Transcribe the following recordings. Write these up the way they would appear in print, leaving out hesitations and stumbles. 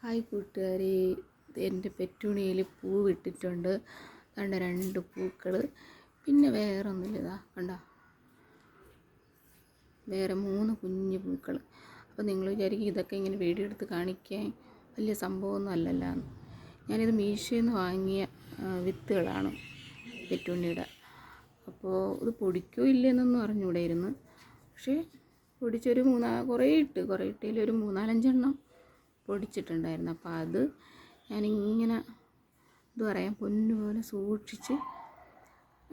Hi കൂട്ടുകാരെ, എൻ്റെ പെറ്റൂണിയയിൽ പൂവിട്ടിട്ടുണ്ട്. കണ്ട 2 പൂക്കൾ, പിന്നെ വേറെ ഒന്നുമില്ല. ഇതാ കണ്ട, വേറെ 3 കുഞ്ഞു പൂക്കൾ. അപ്പോൾ നിങ്ങൾ വിചാരിക്കും ഇതൊക്കെ ഇങ്ങനെ വീഡിയോ എടുത്ത് കാണിക്കാൻ വലിയ സംഭവമൊന്നും അല്ലല്ലോ എന്ന്. ഞാനിത് മീഷോയിൽ നിന്ന് വാങ്ങിയ വിത്തുകളാണ് പെറ്റൂണിയുടെ. അപ്പോൾ ഇത് പൊടിക്കോ ഇല്ലെന്നൊന്നും അറിഞ്ഞുകൂടായിരുന്നു. പക്ഷേ പൊടിച്ചൊരു കുറേ ഇട്ടതിൽ ഒരു 4-5 എണ്ണം പൊടിച്ചിട്ടുണ്ടായിരുന്നു. അപ്പോൾ അത് ഞാനിങ്ങനെ പൊന്നുപോലെ സൂക്ഷിച്ച്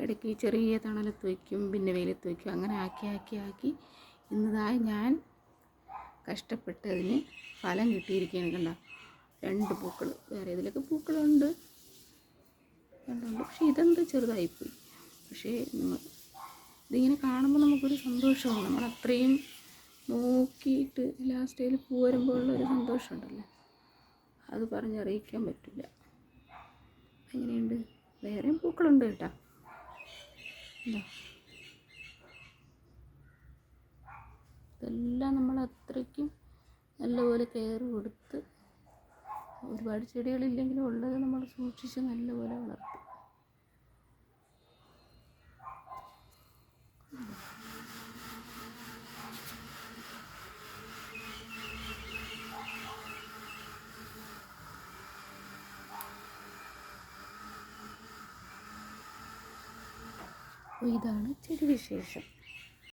ഇടയ്ക്ക് ചെറിയ തണലത്ത് വയ്ക്കും, പിന്നെ വെയിലത്ത് വയ്ക്കും. അങ്ങനെ ആക്കി ഇന്നതായി ഞാൻ കഷ്ടപ്പെട്ടതിന് ഫലം കിട്ടിയിരിക്കുകയാണ്. കണ്ട 2 പൂക്കൾ, വേറെ ഇതിലൊക്കെ പൂക്കളുണ്ട് കണ്ടുണ്ട്. പക്ഷേ ഇതെന്ത് ചെറുതായിപ്പോയി. പക്ഷേ ഇതിങ്ങനെ കാണുമ്പോൾ നമുക്കൊരു സന്തോഷമാണ്. നമ്മളത്രയും നോക്കിയിട്ട് ലാസ്റ്റ് പൂ വരുമ്പോൾ ഉള്ളൊരു സന്തോഷമുണ്ടല്ലോ, അത് പറഞ്ഞറിയിക്കാൻ പറ്റില്ല. എങ്ങനെയുണ്ട്? വേറെയും പൂക്കളുണ്ട് കേട്ടോ. ഇതെല്ലാം നമ്മൾ അത്രയ്ക്കും നല്ലപോലെ കെയർ കൊടുത്ത്, ഒരുപാട് ചെടികളില്ലെങ്കിലും ഉള്ളത് നമ്മൾ സൂക്ഷിച്ച് നല്ലപോലെ വളർത്തും. ഇതാണ് ചെടി വിശേഷം.